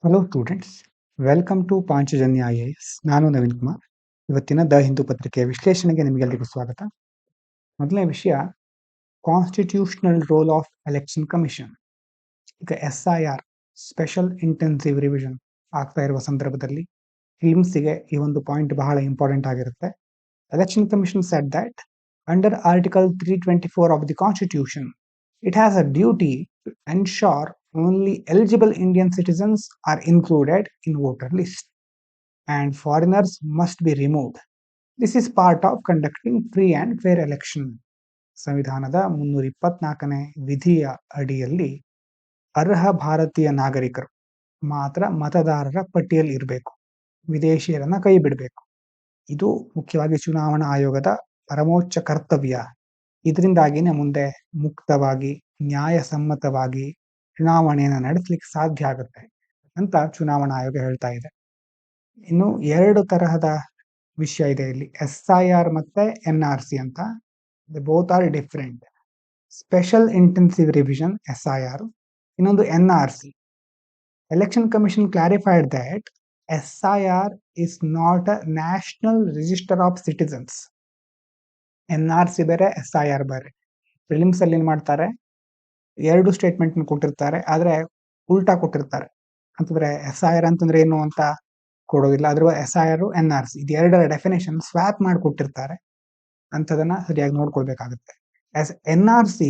Hello students, welcome to Panchajanya IAS. ನಾನು ನವೀನ್ ಕುಮಾರ್. ಇವತ್ತಿನ the Hindu ಪತ್ರಿಕೆಯ ವಿಶ್ಲೇಷಣೆಗೆ ನಿಮಗೆಲ್ಲರಿಗೂ ಸ್ವಾಗತ. ಮೊದಲನೇ ವಿಷಯ, constitutional role of election commission. ಈಗ SIR ಸ್ಪೆಷಲ್ ಇಂಟೆನ್ಸಿವ್ ರಿವಿಷನ್ ಆಗ್ತಾ ಇರುವ ಸಂದರ್ಭದಲ್ಲಿ ಫಿಲ್ಮ್ಸ್ಗೆ ಈ ಒಂದು ಪಾಯಿಂಟ್ ಬಹಳ ಇಂಪಾರ್ಟೆಂಟ್ ಆಗಿರುತ್ತೆ. Election commission said that under article 324 of the Constitution, it has a duty to ensure only eligible Indian citizens are included in voter list and foreigners must be removed. This is part of conducting free and fair election. ಸಂವಿಧಾನದ 324ನೇ ವಿಧಿಯ ಅಡಿಯಲ್ಲಿ ಅರ್ಹ ಭಾರತೀಯ ನಾಗರಿಕರು ಮಾತ್ರ ಮತದಾರರ ಪಟ್ಟಿಯಲ್ಲಿ ಇರಬೇಕು, ವಿದೇಶಿಯರನ್ನ ಕೈ ಬಿಡಬೇಕು. ಇದು ಮುಖ್ಯವಾಗಿ ಚುನಾವಣಾ ಆಯೋಗದ ಪರಮೋಚ್ಚ ಕರ್ತವ್ಯ. ಇದರಿಂದಾಗಿನೇ ಮುಂದೆ ಮುಕ್ತವಾಗಿ ನ್ಯಾಯಸಮ್ಮತವಾಗಿ ಚುನಾವಣೆಯನ್ನು ನಡೆಸಲಿಕ್ಕೆ ಸಾಧ್ಯ ಆಗುತ್ತೆ ಅಂತ ಚುನಾವಣಾ ಆಯೋಗ ಹೇಳ್ತಾ ಇದೆ. ಇನ್ನು ಎರಡು ತರಹದ ವಿಷಯ ಇದೆ ಇಲ್ಲಿ, SIR ಮತ್ತೆ NRC ಅಂತ. Both are different. Special intensive revision SIR, ಇನ್ನೊಂದು NRC. Election commission clarified that SIR is not a national register of citizens. NRC ಬೇರೆ, SIR ಬೇರೆ. ಪ್ರಿಲಿಮ್ಸ್ ಅಲ್ಲಿ ಏನ್ ಮಾಡ್ತಾರೆ, ಎರಡು ಸ್ಟೇಟ್ಮೆಂಟ್ ಕೊಟ್ಟಿರ್ತಾರೆ, ಆದ್ರೆ ಉಲ್ಟಾ ಕೊಟ್ಟಿರ್ತಾರೆ. ಅಂತಂದ್ರೆ SIR ಅಂತಂದ್ರೆ ಏನು ಅಂತ ಕೊಡೋದಿಲ್ಲ, ಅದ್ರ SIR NRC ಇದು ಎರಡರ ಡೆಫಿನೇಷನ್ ಸ್ವಾಪ್ ಮಾಡಿ ಕೊಟ್ಟಿರ್ತಾರೆ. ಅಂತದನ್ನ ಸರಿಯಾಗಿ ನೋಡ್ಕೊಳ್ಬೇಕಾಗುತ್ತೆ. NRC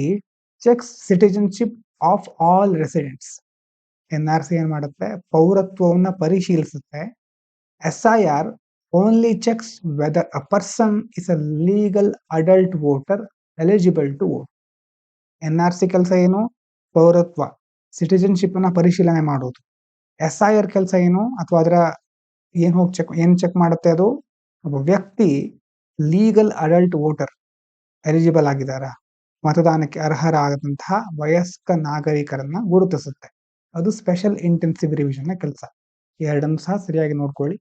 cheques citizenship of all residents. NRC ಏನ್ ಮಾಡುತ್ತೆ, ಪೌರತ್ವವನ್ನ ಪರಿಶೀಲಿಸುತ್ತೆ. SIR only checks whether a person is a legal adult voter eligible to vote. NRC ಕೆಲಸ ಏನು, ಪೌರತ್ವ ಸಿಟಿಜನ್ಶಿಪ್ ಅನ್ನ ಪರಿಶೀಲನೆ ಮಾಡೋದು. SIR ಕೆಲಸ ಏನು, ಅಥವಾ ಅದರ ಏನ್ ಚೆಕ್ ಮಾಡುತ್ತೆ, ಅದು ಒಬ್ಬ ವ್ಯಕ್ತಿ ಲೀಗಲ್ ಅಡಲ್ಟ್ ವೋಟರ್ ಎಲಿಜಿಬಲ್ ಆಗಿದಾರ, ಮತದಾನಕ್ಕೆ ಅರ್ಹರಾದಂತಹ ವಯಸ್ಕ ನಾಗರಿಕರನ್ನ ಗುರುತಿಸುತ್ತೆ. ಅದು ಸ್ಪೆಷಲ್ ಇಂಟೆನ್ಸಿವ್ ರಿವಿಷನ್ ನ ಕೆಲಸ. ಎರಡನ್ನು ಸಹ ಸರಿಯಾಗಿ ನೋಡ್ಕೊಳ್ಳಿ.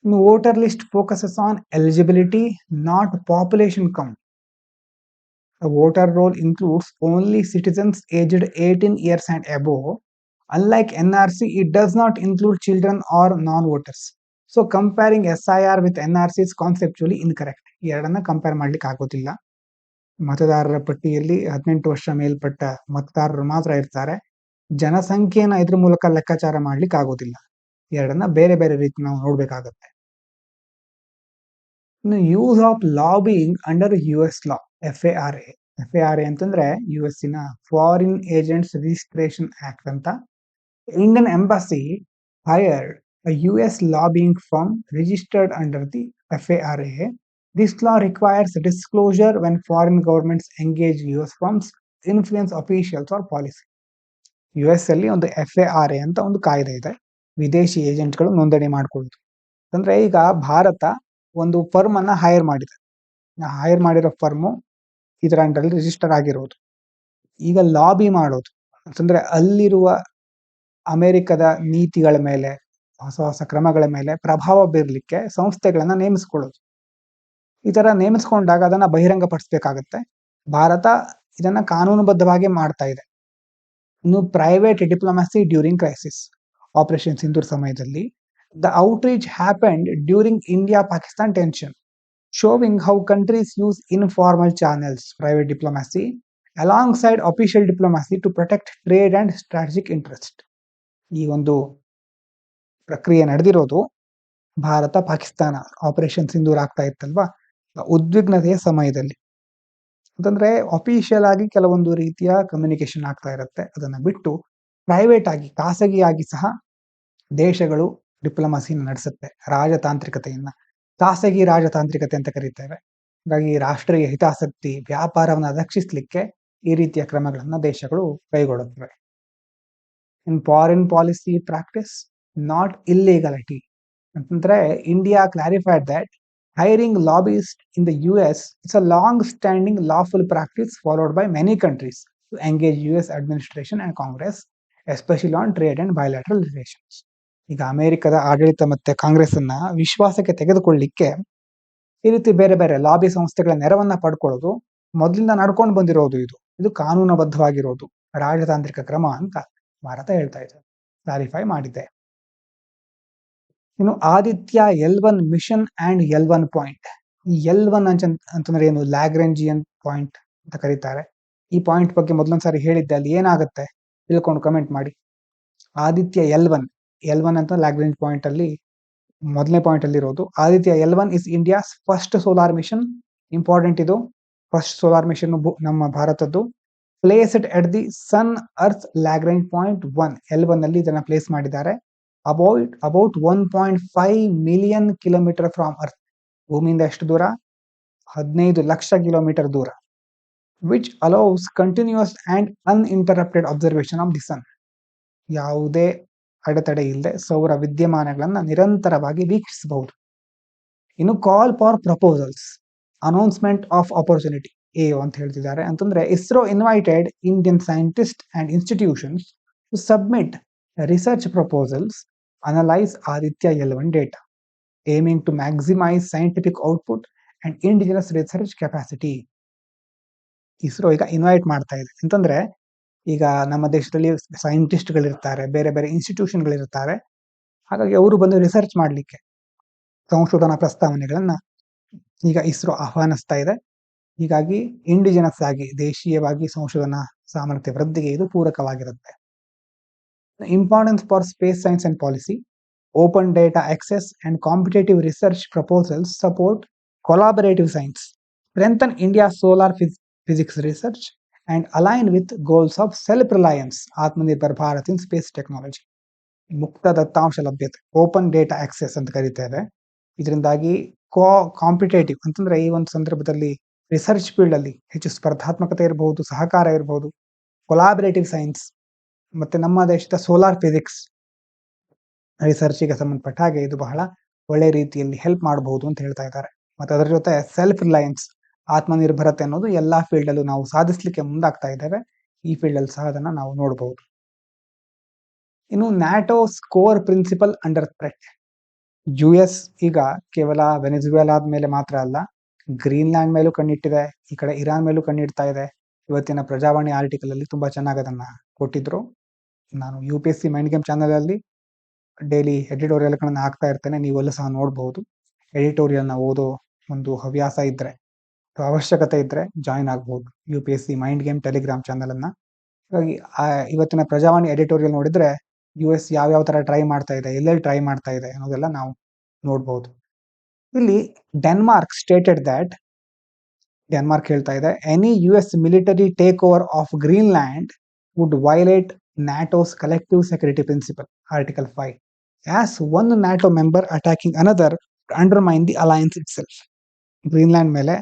ಇನ್ನು voter list focuses on eligibility, not population count. A voter roll includes only citizens aged 18 years and above. Unlike NRC, it does not include children or non-voters. So comparing SIR with NRC is conceptually incorrect. ಎರಡನ್ನ compare ಮಾಡ್ಲಿಕ್ಕೆ ಆಗೋದಿಲ್ಲ. ಮತದಾರರ ಪಟ್ಟಿಯಲ್ಲಿ 18 ವರ್ಷ ಮೇಲ್ಪಟ್ಟ ಮತದಾರರು ಮಾತ್ರ ಇರ್ತಾರೆ. ಜನಸಂಖ್ಯೆನ ಇದ್ರ ಮೂಲಕ ಲೆಕ್ಕಾಚಾರ ಮಾಡ್ಲಿಕ್ಕೆ ಆಗೋದಿಲ್ಲ. ಎರಡನ್ನ ಬೇರೆ ಬೇರೆ ರೀತಿ ನಾವು ನೋಡ್ಬೇಕಾಗತ್ತೆ. ಇನ್ನು use of lobbying under US law, FARA. FARA ಅಂತಂದ್ರೆ US ನ ಫಾರಿನ್ ಏಜೆಂಟ್ಸ್ ರಿಜಿಸ್ಟ್ರೇಷನ್ ಆಕ್ಟ್ ಅಂತ. Indian embassy hired a US lobbying firm registered under the FARA. This law requires disclosure when foreign governments engage US firms to influence officials or policy. US ಅಲ್ಲಿ ಒಂದು FARA ಅಂತ ಒಂದು ಕಾಯ್ದೆ ಇದೆ, ವಿದೇಶಿ ಏಜೆಂಟ್ಗಳು ನೋಂದಣಿ ಮಾಡ್ಕೊಳ್ಳೋದು. ಅಂದ್ರೆ ಈಗ ಭಾರತ ಒಂದು ಫರ್ಮ್ ಅನ್ನ ಹೈರ್ ಮಾಡಿದೆ, ಹೈರ್ ಮಾಡಿರೋ ಫರ್ಮು ಇದರ ಅಂಡರ್ ರಿಜಿಸ್ಟರ್ ಆಗಿರೋದು. ಈಗ ಲಾಬಿ ಮಾಡೋದು ಅಂತಂದ್ರೆ ಅಲ್ಲಿರುವ ಅಮೆರಿಕದ ನೀತಿಗಳ ಮೇಲೆ, ಹೊಸ ಹೊಸ ಕ್ರಮಗಳ ಮೇಲೆ ಪ್ರಭಾವ ಬೀರ್ಲಿಕ್ಕೆ ಸಂಸ್ಥೆಗಳನ್ನ ನೇಮಿಸ್ಕೊಳ್ಳೋದು. ಈ ತರ ನೇಮಿಸ್ಕೊಂಡಾಗ ಅದನ್ನ ಬಹಿರಂಗ ಪಡಿಸ್ಬೇಕಾಗತ್ತೆ. ಭಾರತ ಇದನ್ನ ಕಾನೂನುಬದ್ಧವಾಗಿ ಮಾಡ್ತಾ ಇದೆ. ಇನ್ನು private diplomacy during crisis, operation Sindoor ಸಮಯದಲ್ಲಿ the outreach happened during India-Pakistan tension, showing how countries use informal channels, private diplomacy, alongside official diplomacy to protect trade and strategic interest. ಈ ಒಂದು ಪ್ರಕ್ರಿಯೆ ನಡೆದಿರೋದು ಭಾರತ ಪಾಕಿಸ್ತಾನ ಆಪರೇಷನ್ ಸಿಂಧೂರ್ ಆಗ್ತಾ ಇತ್ತಲ್ವಾ, ಉದ್ವಿಗ್ನತೆಯ ಸಮಯದಲ್ಲಿ. ಅಂತಂದ್ರೆ ಅಫಿಷಿಯಲ್ ಆಗಿ ಕೆಲವೊಂದು ರೀತಿಯ ಕಮ್ಯುನಿಕೇಶನ್ ಆಗ್ತಾ ಇರುತ್ತೆ, ಅದನ್ನ ಬಿಟ್ಟು ಪ್ರೈವೇಟ್ ಆಗಿ ಖಾಸಗಿಯಾಗಿ ಸಹ ದೇಶಗಳು ಡಿಪ್ಲೊಮಸಿನ ನಡೆಸುತ್ತೆ. ರಾಜತಾಂತ್ರಿಕತೆಯನ್ನ ಖಾಸಗಿ ರಾಜತಾಂತ್ರಿಕತೆ ಅಂತ ಕರೀತೇವೆ. ಹಾಗಾಗಿ ರಾಷ್ಟ್ರೀಯ ಹಿತಾಸಕ್ತಿ, ವ್ಯಾಪಾರವನ್ನು ರಕ್ಷಿಸಲಿಕ್ಕೆ ಈ ರೀತಿಯ ಕ್ರಮಗಳನ್ನ ದೇಶಗಳು ಕೈಗೊಳ್ಳುತ್ತವೆ. In foreign policy practice, not illegality ಅಂತಂದ್ರೆ India clarified that hiring lobbyists in the US is a long-standing lawful practice followed by many countries to engage US administration and Congress, especially on trade and bilateral relations. ಈಗ ಅಮೆರಿಕದ ಆಡಳಿತ ಮತ್ತೆ ಕಾಂಗ್ರೆಸ್ ಅನ್ನ ವಿಶ್ವಾಸಕ್ಕೆ ತೆಗೆದುಕೊಳ್ಳಿಕ್ಕೆ ಈ ರೀತಿ ಬೇರೆ ಬೇರೆ ಲಾಬಿ ಸಂಸ್ಥೆಗಳ ನೆರವನ್ನ ಪಡ್ಕೊಳ್ಳೋದು ಮೊದಲಿಂದ ನಡ್ಕೊಂಡು ಬಂದಿರೋದು. ಇದು ಕಾನೂನುಬದ್ಧವಾಗಿರೋದು, ರಾಜತಾಂತ್ರಿಕ ಕ್ರಮ ಅಂತ ಭಾರತ ಹೇಳ್ತಾ ಇದೆ. ಕ್ಲಾರಿಫೈ ಮಾಡಿದೆ. ಇನ್ನು Aditya L1 mission and L1 point. ಈ L1 ಅಂತಂದ್ರೆ ಏನು? ಲ್ಯಾಗ್ರೆಂಜಿಯನ್ ಪಾಯಿಂಟ್ ಅಂತ ಕರೀತಾರೆ. ಈ ಪಾಯಿಂಟ್ ಬಗ್ಗೆ ಮೊದಲೊಂದ್ಸಾರಿ ಹೇಳಿದ್ದೆ, ಅಲ್ಲಿ ಏನಾಗುತ್ತೆ ತಿಳ್ಕೊಂಡು ಕಮೆಂಟ್ ಮಾಡಿ. ಆದಿತ್ಯ L1 ಅಂತ ಲ್ಯಾಗ್ರೆಂಜ್ ಪಾಯಿಂಟ್ ಅಲ್ಲಿ ಮೊದಲನೇ ಪಾಯಿಂಟ್ ಅಲ್ಲಿ ಇರೋದು. Aditya L1 is India's first solar mission. Important ಇದು, ಫಸ್ಟ್ ಸೋಲಾರ್ ಮಿಷನ್ ನಮ್ಮ ಭಾರತದ್ದು. Placed at the sun earth Lagrange point 1 L1 ಅಲ್ಲಿ ಇದನ್ನ ಪ್ಲೇಸ್ ಮಾಡಿದ್ದಾರೆ. About 1.5 million kilometre from earth. ಭೂಮಿಯಿಂದ ಎಷ್ಟು ದೂರ? 15 ಲಕ್ಷ ಕಿಲೋಮೀಟರ್ ದೂರ. Which allows continuous and uninterrupted observation of the sun. ಯಾವುದೇ ಅಡೆತಡೆ ಇಲ್ಲದೆ ಸೌರ ವಿದ್ಯಮಾನಗಳನ್ನ ನಿರಂತರವಾಗಿ ವೀಕ್ಷಿಸಬಹುದು. ಇನ್ನು call for proposals, announcement of opportunity AO ಅಂತ ಹೇಳ್ತಿದ್ದಾರೆ. ಅಂತಂದ್ರೆ ISRO invited Indian scientist and institutions to submit research proposals, analyse Aditya L1 data, aiming to maximise scientific output and indigenous research capacity. ISRO ಈಗ ಇನ್ವೈಟ್ ಮಾಡ್ತಾ ಇದೆ. ಅಂತಂದ್ರೆ ಈಗ ನಮ್ಮ ದೇಶದಲ್ಲಿ ಸೈಂಟಿಸ್ಟ್ಗಳಿರ್ತಾರೆ, ಬೇರೆ ಬೇರೆ ಇನ್ಸ್ಟಿಟ್ಯೂಷನ್ಗಳಿರ್ತಾರೆ. ಹಾಗಾಗಿ ಅವರು ಬಂದು ರಿಸರ್ಚ್ ಮಾಡಲಿಕ್ಕೆ ಸಂಶೋಧನಾ ಪ್ರಸ್ತಾವನೆಗಳನ್ನ ಈಗ ಇಸ್ರೋ ಆಹ್ವಾನಿಸ್ತಾ ಇದೆ. ಹೀಗಾಗಿ ಇಂಡಿಜಿನಸ್ ಆಗಿ ದೇಶೀಯವಾಗಿ ಸಂಶೋಧನಾ ಸಾಮರ್ಥ್ಯ ವೃದ್ಧಿಗೆ ಇದು ಪೂರಕವಾಗಿರುತ್ತೆ. Importance for space science and policy, open data access and competitive research proposals support collaborative science, strengthen India solar physics research and align with goals of self reliance, Atmanirbhar Bharat in space technology. ಮುಕ್ತ ದತ್ತಾಂಶ ಲಭ್ಯತೆ, open data access ಅಂತ ಕರೀತೇವೆ. ಇದರಿಂದಾಗಿ competitive ಅಂತಂದ್ರೆ ಈ ಒಂದು ಸಂದರ್ಭದಲ್ಲಿ research field ಅಲ್ಲಿ ಹೆಚ್ಚು ಸ್ಪರ್ಧಾತ್ಮಕತೆ ಇರಬಹುದು, ಸಹಕಾರ ಇರಬಹುದು. ಕೊಲಾಬರೇಟಿವ್ ಸೈನ್ಸ್ ಮತ್ತೆ ನಮ್ಮ ದೇಶದ ಸೋಲಾರ್ ಫಿಸಿಕ್ಸ್ ರಿಸರ್ಚ್ಗೆ ಸಂಬಂಧಪಟ್ಟ ಹಾಗೆ ಇದು ಬಹಳ ಒಳ್ಳೆ ರೀತಿಯಲ್ಲಿ ಹೆಲ್ಪ್ ಮಾಡಬಹುದು ಅಂತ ಹೇಳ್ತಾ ಇದ್ದಾರೆ. ಮತ್ತೆ ಅದರ ಜೊತೆ ಸೆಲ್ಫ್ ರಿಲಯನ್ಸ್, ಆತ್ಮನಿರ್ಭರತೆ ಅನ್ನೋದು ಎಲ್ಲಾ ಫೀಲ್ಡ್ ಅಲ್ಲೂ ನಾವು ಸಾಧಿಸಲಿಕ್ಕೆ ಮುಂದಾಗ್ತಾ ಇದ್ದೇವೆ. ಈ ಫೀಲ್ಡ್ ಅಲ್ಲಿ ಸಹ ಅದನ್ನ ನಾವು ನೋಡಬಹುದು. ಇನ್ನು NATO score principle under threat. US ಈಗ ಕೇವಲ ವೆನೆಜುವೆಲಾದ ಮೇಲೆ ಮಾತ್ರ ಅಲ್ಲ, ಗ್ರೀನ್ಲ್ಯಾಂಡ್ ಮೇಲೂ ಕಣ್ಣಿಟ್ಟಿದೆ, ಈ ಕಡೆ ಇರಾನ್ ಮೇಲೂ ಕಣ್ಣಿಡ್ತಾ ಇದೆ. ಇವತ್ತಿನ ಪ್ರಜಾವಾಣಿ ಆರ್ಟಿಕಲ್ ಅಲ್ಲಿ ತುಂಬಾ ಚೆನ್ನಾಗಿ ಅದನ್ನ ಕೊಟ್ಟಿದ್ರು. ನಾನು UPSC ಮೈಂಡ್ ಗೇಮ್ ಚಾನಲ್ ಅಲ್ಲಿ ಡೈಲಿ ಎಡಿಟೋರಿಯಲ್ ಗಳನ್ನ ಹಾಕ್ತಾ ಇರ್ತೇನೆ, ನೀವೆಲ್ಲ ಸಹ ನೋಡಬಹುದು. ಎಡಿಟೋರಿಯಲ್ ನ ಓದೋ ಒಂದು ಹವ್ಯಾಸ ಇದ್ರೆ, ಅವಶ್ಯಕತೆ ಇದ್ರೆ ಜಾಯಿನ್ ಆಗಬಹುದು UPSC mind game Telegram channel ಅನ್ನ. ಹಾಗಾಗಿ ಇವತ್ತಿನ ಪ್ರಜಾವಾಣಿ ಎಡಿಟೋರಿಯಲ್ ನೋಡಿದ್ರೆ US ಯಾವ ತರ ಟ್ರೈ ಮಾಡ್ತಾ ಇದೆ, ಎಲ್ಲೆಲ್ಲಿ ಟ್ರೈ ಮಾಡ್ತಾ ಇದೆ ಅನ್ನೋದೆಲ್ಲ ನಾವು ನೋಡಬಹುದು. ಇಲ್ಲಿ ಡೆನ್ಮಾರ್ಕ್ ಸ್ಟೇಟೆಡ್ ದಟ್, ಡೆನ್ಮಾರ್ಕ್ ಹೇಳ್ತಾ ಇದೆ, any US military take over of Greenland would violate NATO's collective security principle, Article 5, as one NATO member attacking another to undermine the alliance itself. Greenland ಮೇಲೆ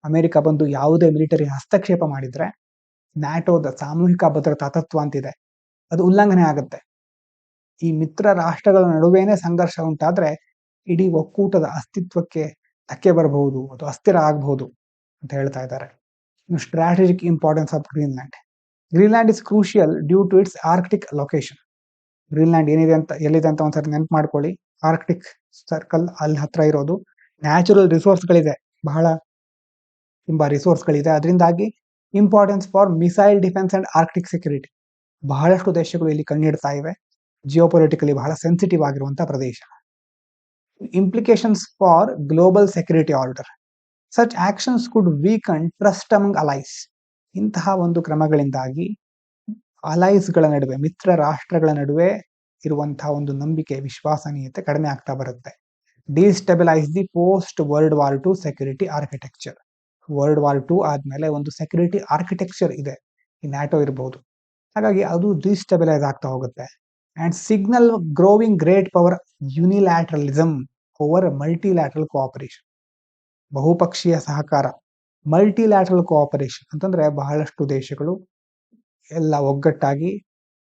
America ಬಂದು ಯಾವುದೇ military ಹಸ್ತಕ್ಷೇಪ ಮಾಡಿದ್ರೆ ನ್ಯಾಟೋದ ಸಾಮೂಹಿಕ ಭದ್ರತಾ ತತ್ವ ಅಂತಿದೆ, ಅದು ಉಲ್ಲಂಘನೆ ಆಗುತ್ತೆ. ಈ ಮಿತ್ರ ರಾಷ್ಟ್ರಗಳ ನಡುವೆನೇ ಸಂಘರ್ಷ ಉಂಟಾದ್ರೆ ಇಡೀ ಒಕ್ಕೂಟದ ಅಸ್ತಿತ್ವಕ್ಕೆ ಧಕ್ಕೆ ಬರಬಹುದು, ಅದು ಅಸ್ಥಿರ ಆಗಬಹುದು ಅಂತ ಹೇಳ್ತಾ ಇದ್ದಾರೆ. Strategic importance of Greenland. Greenland is crucial due to its Arctic location. Greenland ಏನಿದೆ ಅಂತ, ಎಲ್ಲಿದೆ ಅಂತ ಒಂದ್ಸರಿ ನೆನ್ಪು ಮಾಡ್ಕೊಳ್ಳಿ. ಆರ್ಕ್ಟಿಕ್ ಸರ್ಕಲ್ ಅಲ್ಲಿ ಹತ್ರ ಇರೋದು. ನ್ಯಾಚುರಲ್ ರಿಸೋರ್ಸ್ಗಳಿದೆ, ಬಹಳ ತುಂಬಾ ರಿಸೋರ್ಸ್ಗಳಿದೆ. ಅದರಿಂದಾಗಿ importance for missile defence and Arctic security. ಬಹಳಷ್ಟು ದೇಶಗಳು ಇಲ್ಲಿ ಕಣ್ಣಿಡ್ತಾ ಇವೆ. ಜಿಯೋಪೊಲಿಟಿಕಲಿ ಬಹಳ ಸೆನ್ಸಿಟಿವ್ ಆಗಿರುವಂತಹ ಪ್ರದೇಶ. Implications for global security order. Such actions could weaken trust among alloys. ಇಂತಹ ಒಂದು ಕ್ರಮಗಳಿಂದಾಗಿ ಅಲೈಸ್ಗಳ ನಡುವೆ, ಮಿತ್ರ ರಾಷ್ಟ್ರಗಳ ನಡುವೆ ಇರುವಂತಹ ಒಂದು ನಂಬಿಕೆ, ವಿಶ್ವಾಸನೀಯತೆ ಕಡಿಮೆ ಆಗ್ತಾ ಬರುತ್ತೆ. Destabilise the post world war II security architecture. World war II ಆದ್ಮೇಲೆ ಒಂದು ಸೆಕ್ಯೂರಿಟಿ ಆರ್ಕಿಟೆಕ್ಚರ್ ಇದೆ, ಈ ನ್ಯಾಟೋ ಇರಬಹುದು. ಹಾಗಾಗಿ ಅದು ಡಿಸ್ಟೆಬಿಲೈಸ್ ಆಗ್ತಾ ಹೋಗುತ್ತೆ. And signal growing great power unilateralism over multilateral cooperation. ಬಹುಪಕ್ಷೀಯ ಸಹಕಾರ, ಮಲ್ಟಿಲ್ಯಾಟ್ರಲ್ ಕೋಆಪರೇಷನ್ ಅಂತಂದ್ರೆ ಬಹಳಷ್ಟು ದೇಶಗಳು ಎಲ್ಲ ಒಗ್ಗಟ್ಟಾಗಿ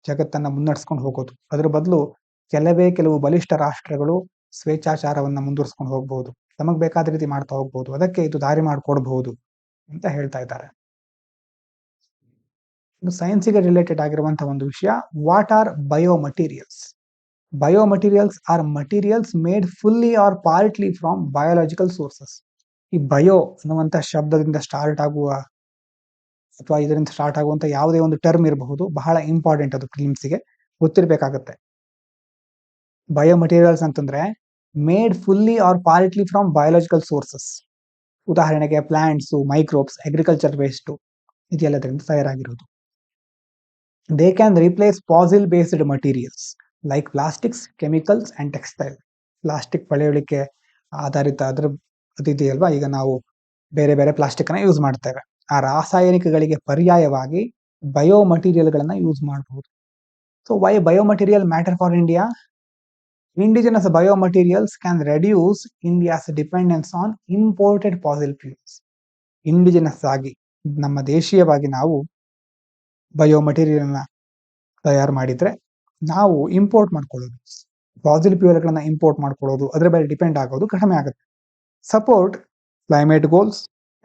ಜಗತ್ತನ್ನ ಮುನ್ನಡೆಸ್ಕೊಂಡು ಹೋಗೋದು. ಅದ್ರ ಬದಲು ಕೆಲವು ಬಲಿಷ್ಠ ರಾಷ್ಟ್ರಗಳು ಸ್ವೇಚ್ಛಾಚಾರವನ್ನ ಮುಂದುವರಿಸ್ಕೊಂಡು ಹೋಗ್ಬಹುದು, ತಮಗ್ ಬೇಕಾದ ರೀತಿ ಮಾಡ್ತಾ ಹೋಗ್ಬಹುದು. ಅದಕ್ಕೆ ಇದು ದಾರಿ ಮಾಡಿಕೊಡ್ಬಹುದು ಅಂತ ಹೇಳ್ತಾ ಇದ್ದಾರೆ. ಸೈನ್ಸಿಗೆ ರಿಲೇಟೆಡ್ ಆಗಿರುವಂತಹ ಒಂದು ವಿಷಯ, what are biomaterials? Biomaterials are materials made fully or partly from biological sources. ಈ ಬಯೋ ಅನ್ನುವಂತಹ ಶಬ್ದದಿಂದ ಸ್ಟಾರ್ಟ್ ಆಗುವ ಅಥವಾ ಇದರಿಂದ ಸ್ಟಾರ್ಟ್ ಆಗುವಂತ ಯಾವುದೇ ಒಂದು ಟರ್ಮ್ ಇರಬಹುದು, ಬಹಳ ಇಂಪಾರ್ಟೆಂಟ್, ಅದು ಫಿಲಿಮ್ಸ್ಗೆ ಗೊತ್ತಿರಬೇಕಾಗತ್ತೆ. ಬಯೋಮಟೀರಿಯಲ್ಸ್ ಅಂತಂದ್ರೆ made fully or partly from biological sources. ಉದಾಹರಣೆಗೆ ಪ್ಲಾಂಟ್ಸು, ಮೈಕ್ರೋಬ್ಸ್, ಅಗ್ರಿಕಲ್ಚರ್ ವೇಸ್ಟು ಇದೆಲ್ಲದರಿಂದ ತಯಾರಾಗಿರೋದು. They can replace fossil based materials like plastics, chemicals and textile. Plastic ಪಳೆಯುಳಿಕೆ ಆಧಾರಿತ ಅದಿದೆಯಲ್ವಾ, ಈಗ ನಾವು ಬೇರೆ ಬೇರೆ ಪ್ಲಾಸ್ಟಿಕ್ ಅನ್ನ ಯೂಸ್ ಮಾಡ್ತೇವೆ. ಆ ರಾಸಾಯನಿಕಗಳಿಗೆ ಪರ್ಯಾಯವಾಗಿ ಬಯೋ ಮಟೀರಿಯಲ್ಗಳನ್ನ ಯೂಸ್ ಮಾಡಬಹುದು. So why biomaterial matter for India? Indigenous biomaterials can reduce India's dependence on imported fossil fuels. Indigenous ಆಗಿ ನಮ್ಮ ದೇಶೀಯವಾಗಿ ನಾವು ಬಯೋಮಟೀರಿಯಲ್ನ ತಯಾರು ಮಾಡಿದ್ರೆ ನಾವು ಇಂಪೋರ್ಟ್ ಮಾಡ್ಕೊಳ್ಳೋದು, ಫಾಸಿಲ್ ಫ್ಯೂಯಲ್ಗಳನ್ನ ಇಂಪೋರ್ಟ್ ಮಾಡ್ಕೊಳ್ಳೋದು, ಅದರ ಮೇಲೆ ಡಿಪೆಂಡ್ ಆಗೋದು ಕಡಿಮೆ ಆಗುತ್ತೆ. Support climate goals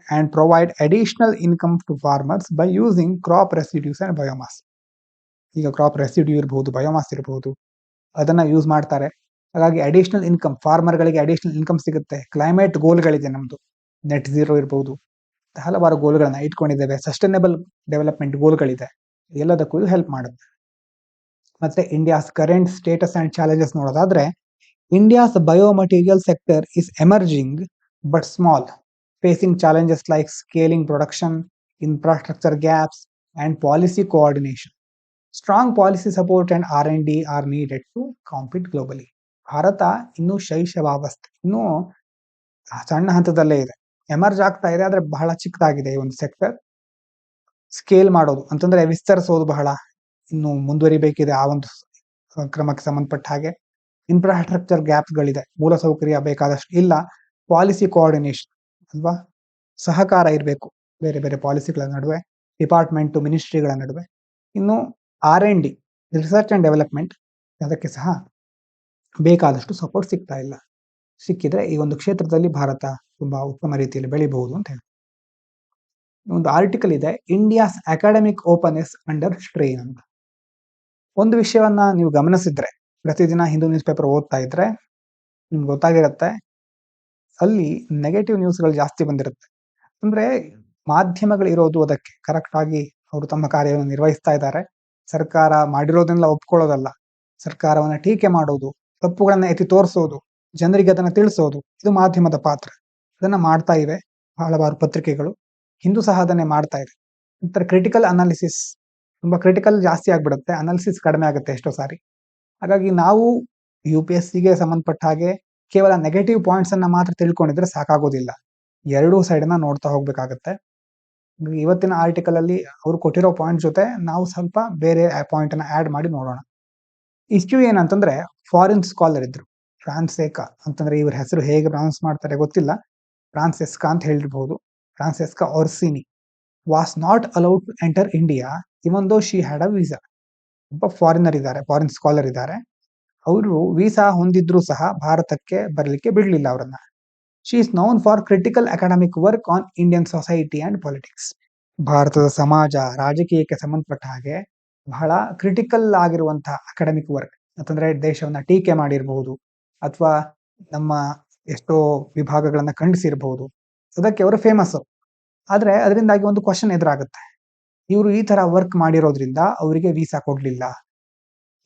and provide additional income to farmers by using crop residues and biomass. ಈಗ ಕ್ರಾಪ್ ರೆಸಿಡ್ಯೂ ಇರಬಹುದು, ಬಯೋಮಾಸ್ ಇರಬಹುದು, ಅದನ್ನ ಯೂಸ್ ಮಾಡ್ತಾರೆ. ಹಾಗಾಗಿ ಅಡಿಷನಲ್ ಇನ್ಕಮ್, ಫಾರ್ಮರ್ಗಳಿಗೆ ಅಡಿಷನಲ್ ಇನ್ಕಮ್ ಸಿಗುತ್ತೆ. ಕ್ಲೈಮೇಟ್ ಗೋಲ್ಗಳಿದೆ ನಮ್ದು, ನೆಟ್ ಝೀರೋ ಇರಬಹುದು, ಹಲವಾರು ಗೋಲ್ಗಳನ್ನ ಇಟ್ಕೊಂಡಿದ್ದೇವೆ. ಸಸ್ಟೈನಬಲ್ ಡೆವಲಪ್ಮೆಂಟ್ ಗೋಲ್ಗಳಿದೆ, ಎಲ್ಲದಕ್ಕೂ ಹೆಲ್ಪ್ ಮಾಡುತ್ತೆ. ಮತ್ತೆ India's current status and challenges ನೋಡೋದಾದ್ರೆ, India's biomaterial sector is emerging but small, facing challenges like scaling production, infrastructure gaps and policy coordination. Strong policy support and R&D are needed to compete globally. ಭಾರತ ಇನ್ನೂ ಶೈಶವಾವಸ್ಥೆ, ಇನ್ನೂ ಸಣ್ಣ ಹಂತದಲ್ಲೇ ಇದೆ, emerge ಆಗ್ತಾ ಇದೆ, ಆದ್ರೆ ಬಹಳ ಚಿಕ್ಕದಾಗಿದೆ ಈ ಒಂದು ಸೆಕ್ಟರ್. ಸ್ಕೇಲ್ ಮಾಡೋದು ಅಂತಂದ್ರೆ ವಿಸ್ತರಿಸೋದು ಬಹಳ ಇನ್ನು ಮುಂದುವರಿಬೇಕಿದೆ. ಆ ಒಂದು ಕ್ರಮಕ್ಕೆ ಸಂಬಂಧಪಟ್ಟ ಹಾಗೆ ಇನ್ಫ್ರಾಸ್ಟ್ರಕ್ಚರ್ ಗ್ಯಾಪ್ಗಳಿದೆ, ಮೂಲಸೌಕರ್ಯ ಬೇಕಾದಷ್ಟು ಇಲ್ಲ. ಪಾಲಿಸಿ ಕೋಆರ್ಡಿನೇಷನ್ ಅಲ್ವಾ, ಸಹಕಾರ ಇರಬೇಕು ಬೇರೆ ಬೇರೆ ಪಾಲಿಸಿಗಳ ನಡುವೆ, ಡಿಪಾರ್ಟ್ಮೆಂಟ್ ಮಿನಿಸ್ಟ್ರಿಗಳ ನಡುವೆ. ಇನ್ನು R&D ರಿಸರ್ಚ್ ಅಂಡ್ ಡೆವಲಪ್ಮೆಂಟ್, ಅದಕ್ಕೆ ಸಹ ಬೇಕಾದಷ್ಟು ಸಪೋರ್ಟ್ ಸಿಗ್ತಾ ಇಲ್ಲ. ಸಿಕ್ಕಿದ್ರೆ ಈ ಒಂದು ಕ್ಷೇತ್ರದಲ್ಲಿ ಭಾರತ ತುಂಬಾ ಉತ್ತಮ ರೀತಿಯಲ್ಲಿ ಬೆಳಿಬಹುದು ಅಂತ ಹೇಳಿ. ಒಂದು ಆರ್ಟಿಕಲ್ ಇದೆ, India's academic openness under strain ಅಂತ. ಒಂದು ವಿಷಯವನ್ನ ನೀವು ಗಮನಿಸಿದ್ರೆ, ಪ್ರತಿದಿನ ಹಿಂದೂ ನ್ಯೂಸ್ ಪೇಪರ್ ಓದ್ತಾ ಇದ್ರೆ ನಿಮ್ಗೆ ಗೊತ್ತಾಗಿರುತ್ತೆ, ಅಲ್ಲಿ ನೆಗೆಟಿವ್ ನ್ಯೂಸ್ಗಳು ಜಾಸ್ತಿ ಬಂದಿರುತ್ತೆ. ಅಂದ್ರೆ ಮಾಧ್ಯಮಗಳು ಇರೋದು ಅದಕ್ಕೆ ಕರೆಕ್ಟ್ ಆಗಿ ಅವರು ತಮ್ಮ ಕಾರ್ಯವನ್ನು ನಿರ್ವಹಿಸ್ತಾ ಇದ್ದಾರೆ. ಸರ್ಕಾರ ಮಾಡಿರೋದನ್ನೆಲ್ಲ ಒಪ್ಕೊಳ್ಳೋದಲ್ಲ, ಸರ್ಕಾರವನ್ನ ಟೀಕೆ ಮಾಡೋದು, ತಪ್ಪುಗಳನ್ನ ಎತ್ತಿ ತೋರಿಸೋದು, ಜನರಿಗೆ ಅದನ್ನ ತಿಳಿಸೋದು, ಇದು ಮಾಧ್ಯಮದ ಪಾತ್ರ. ಅದನ್ನ ಮಾಡ್ತಾ ಇವೆ ಹಲವಾರು ಪತ್ರಿಕೆಗಳು, ಹಿಂದೂ ಸಹ ಅದನ್ನೇ ಮಾಡ್ತಾ ಇದೆ. ನಂತರ ಕ್ರಿಟಿಕಲ್ ಅನಾಲಿಸಿಸ್, ತುಂಬಾ ಕ್ರಿಟಿಕಲ್ ಜಾಸ್ತಿ ಆಗ್ಬಿಡುತ್ತೆ, ಅನಾಲಿಸಿಸ್ ಕಡಿಮೆ ಆಗುತ್ತೆ ಎಷ್ಟೋ ಸಾರಿ. ಹಾಗಾಗಿ ನಾವು UPSCಗೆ ಸಂಬಂಧಪಟ್ಟ ಹಾಗೆ ಕೇವಲ ನೆಗೆಟಿವ್ ಪಾಯಿಂಟ್ಸ್ ಅನ್ನ ಮಾತ್ರ ತಿಳ್ಕೊಂಡಿದ್ರೆ ಸಾಕಾಗೋದಿಲ್ಲ, ಎರಡೂ ಸೈಡ್ ನ ನೋಡ್ತಾ ಹೋಗ್ಬೇಕಾಗತ್ತೆ. ಇವತ್ತಿನ ಆರ್ಟಿಕಲ್ ಅಲ್ಲಿ ಅವರು ಕೊಟ್ಟಿರೋ ಪಾಯಿಂಟ್ ಜೊತೆ ನಾವು ಸ್ವಲ್ಪ ಬೇರೆ ಪಾಯಿಂಟ್ ಅನ್ನ ಆಡ್ ಮಾಡಿ ನೋಡೋಣ. ಇಶ್ಯೂ ಏನಂತಂದ್ರೆ, ಫಾರಿನ್ ಸ್ಕಾಲರ್ ಇದ್ರು, ಫ್ರಾನ್ಸೆಕಾ ಅಂತಂದ್ರೆ ಇವ್ರ ಹೆಸರು ಹೇಗೆ ಪ್ರೊನೌನ್ಸ್ ಮಾಡ್ತಾರೆ ಗೊತ್ತಿಲ್ಲ, ಫ್ರಾನ್ಸೆಸ್ಕಾ ಅಂತ ಹೇಳಿರ್ಬಹುದು. Francesca Orsini was not allowed to enter India even though she had a visa. ಒಬ್ಬ ಫಾರಿನರ್ ಇದ್ದಾರೆ, ಫಾರಿನ್ ಸ್ಕಾಲರ್ ಇದ್ದಾರೆ, ಅವರು ವೀಸಾ ಹೊಂದಿದ್ರು ಸಹ ಭಾರತಕ್ಕೆ ಬರಲಿಕ್ಕೆ ಬಿಡ್ಲಿಲ್ಲ ಅವರನ್ನ. She is known for critical academic work on Indian society and politics. ಭಾರತದ ಸಮಾಜ, ರಾಜಕೀಯಕ್ಕೆ ಸಂಬಂಧಪಟ್ಟ ಹಾಗೆ ಬಹಳ ಕ್ರಿಟಿಕಲ್ ಆಗಿರುವಂತಹ ಅಕಾಡೆಮಿಕ್ ವರ್ಕ್ ಅಂತಂದ್ರೆ ದೇಶವನ್ನ ಟೀಕೆ ಮಾಡಿರಬಹುದು, ಅಥವಾ ನಮ್ಮ ಎಷ್ಟೋ ವಿಭಾಗಗಳನ್ನ ಖಂಡಿಸಿರಬಹುದು, ಅದಕ್ಕೆ ಅವರು ಫೇಮಸ್. ಆದ್ರೆ ಅದರಿಂದಾಗಿ ಒಂದು ಕ್ವಶನ್ ಎದುರಾಗುತ್ತೆ, ಇವರು ಈ ತರ ವರ್ಕ್ ಮಾಡಿರೋದ್ರಿಂದ ಅವರಿಗೆ ವೀಸಾ ಕೊಡ್ಲಿಲ್ಲ.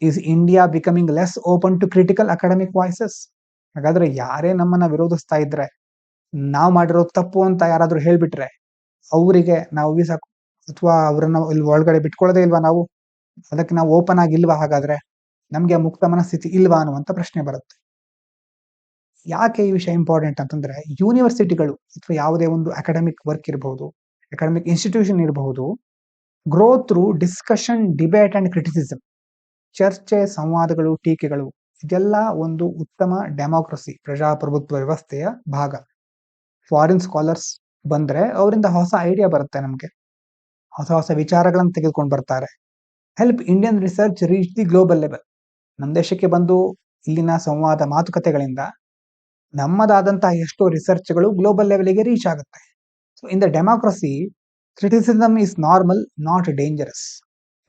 Is India becoming less open to critical academic voices? ಹಾಗಾದ್ರೆ ಯಾರೇ ನಮ್ಮನ್ನ ವಿರೋಧಿಸ್ತಾ ಇದ್ರೆ, ನಾವು ಮಾಡಿರೋ ತಪ್ಪು ಅಂತ ಯಾರಾದ್ರೂ ಹೇಳ್ಬಿಟ್ರೆ ಅವರಿಗೆ ನಾವು ವೀಸಾ ಅಥವಾ ಅವರನ್ನ ಇಲ್ಲಿ ಒಳಗಡೆ ಬಿಟ್ಕೊಳ್ಳೋದೇ ಇಲ್ವಾ ನಾವು? ಅದಕ್ಕೆ ನಾವು ಓಪನ್ ಆಗಿಲ್ವಾ? ಹಾಗಾದ್ರೆ ನಮ್ಗೆ ಮುಕ್ತ ಮನಸ್ಥಿತಿ ಇಲ್ವಾ ಅನ್ನುವಂತ ಪ್ರಶ್ನೆ ಬರುತ್ತೆ. ಯಾಕೆ ಈ ವಿಷಯ ಇಂಪಾರ್ಟೆಂಟ್ ಅಂತಂದ್ರೆ, ಯೂನಿವರ್ಸಿಟಿಗಳು ಅಥವಾ ಯಾವುದೇ ಒಂದು ಅಕಾಡೆಮಿಕ್ ವರ್ಕ್ ಇರಬಹುದು, ಅಕಾಡೆಮಿಕ್ ಇನ್ಸ್ಟಿಟ್ಯೂಷನ್ ಇರಬಹುದು, grow through discussion, debate and criticism. ಚರ್ಚೆ, ಸಂವಾದಗಳು, ಟೀಕೆಗಳು, ಇದೆಲ್ಲ ಒಂದು ಉತ್ತಮ ಡೆಮೋಕ್ರಸಿ, ಪ್ರಜಾಪ್ರಭುತ್ವ ವ್ಯವಸ್ಥೆಯ ಭಾಗ. ಫಾರಿನ್ ಸ್ಕಾಲರ್ಸ್ ಬಂದ್ರೆ ಅವರಿಂದ ಹೊಸ ಐಡಿಯಾ ಬರುತ್ತೆ, ನಮ್ಗೆ ಹೊಸ ಹೊಸ ವಿಚಾರಗಳನ್ನು ತೆಗೆದುಕೊಂಡು ಬರ್ತಾರೆ. Help Indian research reach the global level. ನಮ್ಮ ದೇಶಕ್ಕೆ ಬಂದು ಇಲ್ಲಿನ ಸಂವಾದ, ಮಾತುಕತೆಗಳಿಂದ ನಮ್ಮದಾದಂತಹ ಎಷ್ಟೋ ರಿಸರ್ಚ್ಗಳು ಗ್ಲೋಬಲ್ ಲೆವೆಲ್ಗೆ ರೀಚ್ ಆಗುತ್ತೆ. So in the democracy, criticism is normal, not dangerous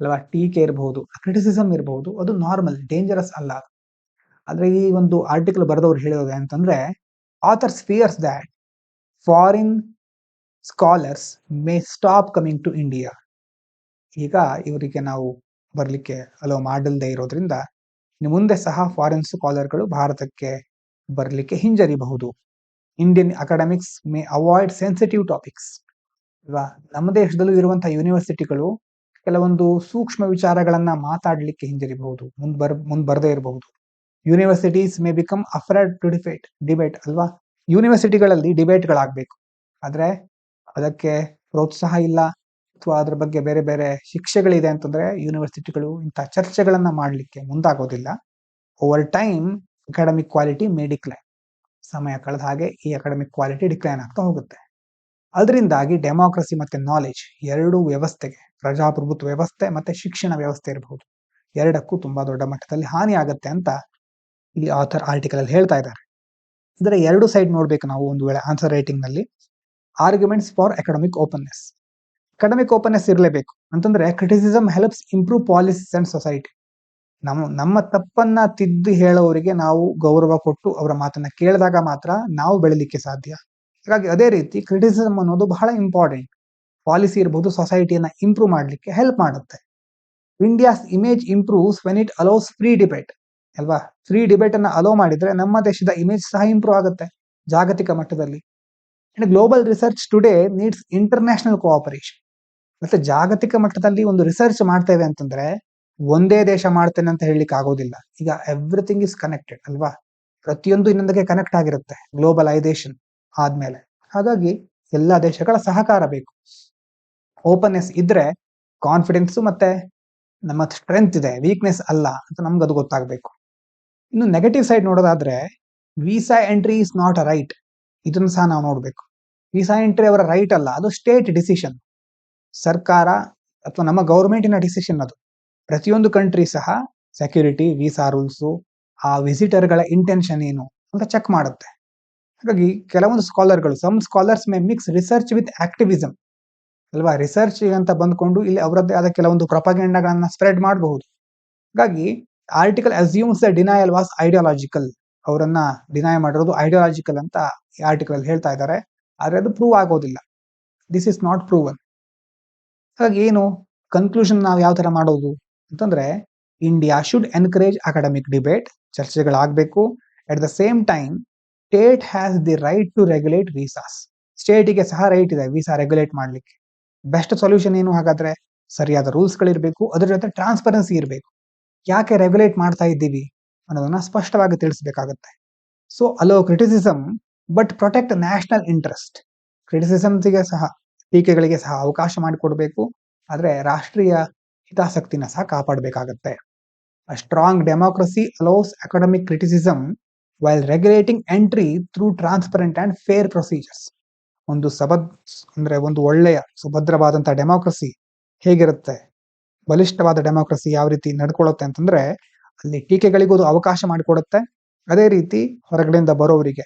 ಅಲ್ವಾ? ಟೀಕೆ ಇರಬಹುದು, ಕ್ರಿಟಿಸಿಸಮ್ ಇರಬಹುದು, ಅದು ನಾರ್ಮಲ್, ಡೇಂಜರಸ್ ಅಲ್ಲ. ಆದ್ರೆ ಈ ಒಂದು ಆರ್ಟಿಕಲ್ ಬರೆದವ್ರು ಹೇಳೋದು ಅಂತಂದ್ರೆ, authors fears that foreign scholars may stop coming to India. ಈಗ ಇವರಿಗೆ ನಾವು ಬರ್ಲಿಕ್ಕೆ ಅಲೋ ಮಾಡಲ್ದೇ ಇರೋದ್ರಿಂದ ಇನ್ನು ಮುಂದೆ ಸಹ ಫಾರಿನ್ ಸ್ಕಾಲರ್ಗಳು ಭಾರತಕ್ಕೆ ಬರಲಿಕ್ಕೆ ಹಿಂಜರಿಬಹುದು. Indian academics may avoid sensitive topics ಅಲ್ವಾ. ನಮ್ಮ ದೇಶದಲ್ಲೂ ಇರುವಂತಹ ಯೂನಿವರ್ಸಿಟಿಗಳು ಕೆಲವೊಂದು ಸೂಕ್ಷ್ಮ ವಿಚಾರಗಳನ್ನ ಮಾತಾಡ್ಲಿಕ್ಕೆ ಹಿಂಜರಿಬಹುದು, ಮುಂದ್ ಬರದೇ ಇರಬಹುದು. Universities may become afraid to debate ಅಲ್ವಾ. ಯೂನಿವರ್ಸಿಟಿಗಳಲ್ಲಿ ಡಿಬೇಟ್ಗಳಾಗಬೇಕು, ಆದ್ರೆ ಅದಕ್ಕೆ ಪ್ರೋತ್ಸಾಹ ಇಲ್ಲ ಅಥವಾ ಅದ್ರ ಬಗ್ಗೆ ಬೇರೆ ಬೇರೆ ಶಿಕ್ಷೆಗಳಿದೆ ಅಂತಂದ್ರೆ ಯೂನಿವರ್ಸಿಟಿಗಳು ಇಂಥ ಚರ್ಚೆಗಳನ್ನ ಮಾಡಲಿಕ್ಕೆ ಮುಂದಾಗೋದಿಲ್ಲ. Over time academic quality may decline. ಸಮಯ ಕಳೆದ ಹಾಗೆ ಈ ಅಕಾಡೆಮಿಕ್ ಕ್ವಾಲಿಟಿ ಡಿಕ್ಲೈನ್ ಆಗ್ತಾ ಹೋಗುತ್ತೆ. ಅದರಿಂದಾಗಿ ಡೆಮಾಕ್ರಸಿ ಮತ್ತೆ ನಾಲೆಜ್ ಎರಡೂ ವ್ಯವಸ್ಥೆಗೆ, ಪ್ರಜಾಪ್ರಭುತ್ವ ವ್ಯವಸ್ಥೆ ಮತ್ತೆ ಶಿಕ್ಷಣ ವ್ಯವಸ್ಥೆ ಇರಬಹುದು, ಎರಡಕ್ಕೂ ತುಂಬಾ ದೊಡ್ಡ ಮಟ್ಟದಲ್ಲಿ ಹಾನಿ ಆಗುತ್ತೆ ಅಂತ ಇಲ್ಲಿ ಆಥರ್ ಆರ್ಟಿಕಲ್ ಅಲ್ಲಿ ಹೇಳ್ತಾ ಇದ್ದಾರೆ. ಇದರ ಎರಡು ಸೈಡ್ ನೋಡ್ಬೇಕು ನಾವು ಒಂದು ವೇಳೆ ಆನ್ಸರ್ ರೈಟಿಂಗ್ ನಲ್ಲಿ. Arguments for academic openness. Academic openness ಇರಲೇಬೇಕು ಅಂತಂದ್ರೆ criticism helps improve policies and society. ನಮ್ಮ ತಪ್ಪನ್ನ ತಿದ್ದು ಹೇಳೋರಿಗೆ ನಾವು ಗೌರವ ಕೊಟ್ಟು ಅವರ ಮಾತನ್ನ ಕೇಳಿದಾಗ ಮಾತ್ರ ನಾವು ಬೆಳಿಲಿಕ್ಕೆ ಸಾಧ್ಯ. ಹಾಗಾಗಿ ಅದೇ ರೀತಿ ಕ್ರಿಟಿಸಿಸಮ್ ಅನ್ನೋದು ಬಹಳ ಇಂಪಾರ್ಟೆಂಟ್. ಪಾಲಿಸಿ ಇರಬಹುದು, ಸೊಸೈಟಿಯನ್ನ ಇಂಪ್ರೂವ್ ಮಾಡಲಿಕ್ಕೆ ಹೆಲ್ಪ್ ಮಾಡುತ್ತೆ. India's image improves when it allows free debate ಅಲ್ವಾ. ಫ್ರೀ ಡಿಬೇಟ್ ಅನ್ನ ಅಲೋ ಮಾಡಿದ್ರೆ ನಮ್ಮ ದೇಶದ ಇಮೇಜ್ ಸಹ ಇಂಪ್ರೂವ್ ಆಗುತ್ತೆ ಜಾಗತಿಕ ಮಟ್ಟದಲ್ಲಿ. Global research today needs international cooperation. ಮತ್ತೆ ಜಾಗತಿಕ ಮಟ್ಟದಲ್ಲಿ ಒಂದು ರಿಸರ್ಚ್ ಮಾಡ್ತೇವೆ ಅಂತಂದ್ರೆ ಒಂದೇ ದೇಶ ಮಾಡ್ತೇನೆ ಅಂತ ಹೇಳಲಿಕ್ಕೆ ಆಗೋದಿಲ್ಲ. ಈಗ ಎವ್ರಿಥಿಂಗ್ ಇಸ್ ಕನೆಕ್ಟೆಡ್ ಅಲ್ವಾ, ಪ್ರತಿಯೊಂದು ಇನ್ನೊಂದಕ್ಕೆ ಕನೆಕ್ಟ್ ಆಗಿರುತ್ತೆ ಗ್ಲೋಬಲೈಸೇಷನ್ ಆದ್ಮೇಲೆ. ಹಾಗಾಗಿ ಎಲ್ಲಾ ದೇಶಗಳ ಸಹಕಾರ ಬೇಕು. ಓಪನ್ನೆಸ್ ಇದ್ರೆ ಕಾನ್ಫಿಡೆನ್ಸ್ ಮತ್ತೆ ನಮ್ಮ ಸ್ಟ್ರೆಂತ್ ಇದೆ, ವೀಕ್ನೆಸ್ ಅಲ್ಲ ಅಂತ ನಮ್ಗೆ ಅದು ಗೊತ್ತಾಗಬೇಕು. ಇನ್ನು ನೆಗೆಟಿವ್ ಸೈಡ್ ನೋಡೋದಾದ್ರೆ visa entry is not a right. ಇದನ್ನು ಸಹ ನಾವು ನೋಡ್ಬೇಕು. ವೀಸಾ ಎಂಟ್ರಿ ಅವರ ರೈಟ್ ಅಲ್ಲ, ಅದು ಸ್ಟೇಟ್ ಡಿಸಿಷನ್, ಸರ್ಕಾರ ಅಥವಾ ನಮ್ಮ ಗೌರ್ಮೆಂಟಿನ ಡಿಸಿಷನ್ ಅದು. ಪ್ರತಿಯೊಂದು ಕಂಟ್ರಿ ಸಹ ಸೆಕ್ಯೂರಿಟಿ, ವೀಸಾ ರೂಲ್ಸು, ಆ ವಿಸಿಟರ್ಗಳ ಇಂಟೆನ್ಷನ್ ಏನು ಅಂತ ಚೆಕ್ ಮಾಡುತ್ತೆ. ಹಾಗಾಗಿ ಕೆಲವೊಂದು ಸ್ಕಾಲರ್ಗಳು, some scholars may mix research with activism ಅಲ್ವಾ. ರಿಸರ್ಚ್ ಅಂತ ಬಂದ್ಕೊಂಡು ಇಲ್ಲಿ ಅವರದ್ದೇ ಆದ ಕೆಲವೊಂದು ಪ್ರೊಪಗೆಂಡಗಳನ್ನ ಸ್ಪ್ರೆಡ್ ಮಾಡಬಹುದು. ಹಾಗಾಗಿ article assumes the denial was ideological. ಅವರನ್ನ ಡಿನೈ ಮಾಡಿರೋದು ಐಡಿಯಾಲಜಿಕಲ್ ಅಂತ ಈ ಆರ್ಟಿಕಲ್ ಅಲ್ಲಿ ಹೇಳ್ತಾ ಇದ್ದಾರೆ, ಆದ್ರೆ ಅದು ಪ್ರೂವ್ ಆಗೋದಿಲ್ಲ. This is not proven. ಹಾಗಾಗಿ ಏನು ಕನ್ಕ್ಲೂಷನ್ ನಾವು ಯಾವ ತರ ಮಾಡೋದು ಅಂತಂದ್ರೆ, India should encourage academic debate, ಚರ್ಚೆಗಳಾಗಬೇಕು. At the same time state has the right to regulate visas. ಸ್ಟೇಟಿಗೆ ಸಹ ರೈಟ್ ಇದೆ ವೀಸಾ ರೆಗ್ಯುಲೇಟ್ ಮಾಡ್ಲಿಕ್ಕೆ. ಬೆಸ್ಟ್ ಸೊಲ್ಯೂಷನ್ ಏನು ಹಾಗಾದ್ರೆ? ಸರಿಯಾದ ರೂಲ್ಸ್ ಗಳಿರ್ಬೇಕು, ಅದ್ರ ಜೊತೆ ಟ್ರಾನ್ಸ್ಪರೆನ್ಸಿ ಇರಬೇಕು. ಯಾಕೆ ರೆಗ್ಯುಲೇಟ್ ಮಾಡ್ತಾ ಇದ್ದೀವಿ ಅನ್ನೋದನ್ನ ಸ್ಪಷ್ಟವಾಗಿ ತಿಳಿಸಬೇಕಾಗತ್ತೆ. So allow criticism but protect national interest. ಕ್ರಿಟಿಸಿಸಮ್ಸ್ಗೆ ಸಹ, ಟೀಕೆಗಳಿಗೆ ಸಹ ಅವಕಾಶ ಮಾಡಿಕೊಡ್ಬೇಕು, ಆದ್ರೆ ರಾಷ್ಟ್ರೀಯ ಹಿತಾಸಕ್ತಿನ ಸಹ ಕಾಪಾಡಬೇಕಾಗತ್ತೆ. A strong democracy allows academic criticism while regulating entry through transparent and fair procedures. ಒಂದು ಒಳ್ಳೆಯ ಸುಭದ್ರವಾದಂತಹ ಡೆಮಾಕ್ರಸಿ ಹೇಗಿರುತ್ತೆ, ಬಲಿಷ್ಠವಾದ ಡೆಮಾಕ್ರಸಿ ಯಾವ ರೀತಿ ನಡ್ಕೊಳ್ಳುತ್ತೆ ಅಂತಂದ್ರೆ ಅಲ್ಲಿ ಟೀಕೆಗಳಿಗೂ ಅವಕಾಶ ಮಾಡಿಕೊಡುತ್ತೆ. ಅದೇ ರೀತಿ ಹೊರಗಡೆಯಿಂದ ಬರೋವರಿಗೆ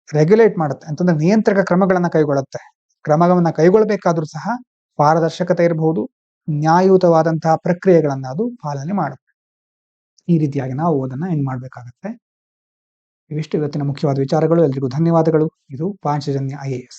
ರೆಗ್ಯುಲೇಟ್ ಮಾಡುತ್ತೆ ಅಂತಂದ್ರೆ ನಿಯಂತ್ರಕ ಕ್ರಮಗಳನ್ನ ಕೈಗೊಳ್ಳುತ್ತೆ. ಕ್ರಮಗಳನ್ನ ಕೈಗೊಳ್ಳಬೇಕಾದ್ರೂ ಸಹ ಪಾರದರ್ಶಕತೆ ಇರಬಹುದು, ನ್ಯಾಯಯುತವಾದಂತಹ ಪ್ರಕ್ರಿಯೆಗಳನ್ನ ಅದು ಪಾಲನೆ ಮಾಡುತ್ತೆ. ಈ ರೀತಿಯಾಗಿ ನಾವು ಅದನ್ನ ಎಂಡ್ ಮಾಡ್ಬೇಕಾಗತ್ತೆ. ಇವಿಷ್ಟು ಇವತ್ತಿನ ಮುಖ್ಯವಾದ ವಿಚಾರಗಳು. ಎಲ್ರಿಗೂ ಧನ್ಯವಾದಗಳು. ಇದು ಪಾಂಚಜನ್ಯ IAS.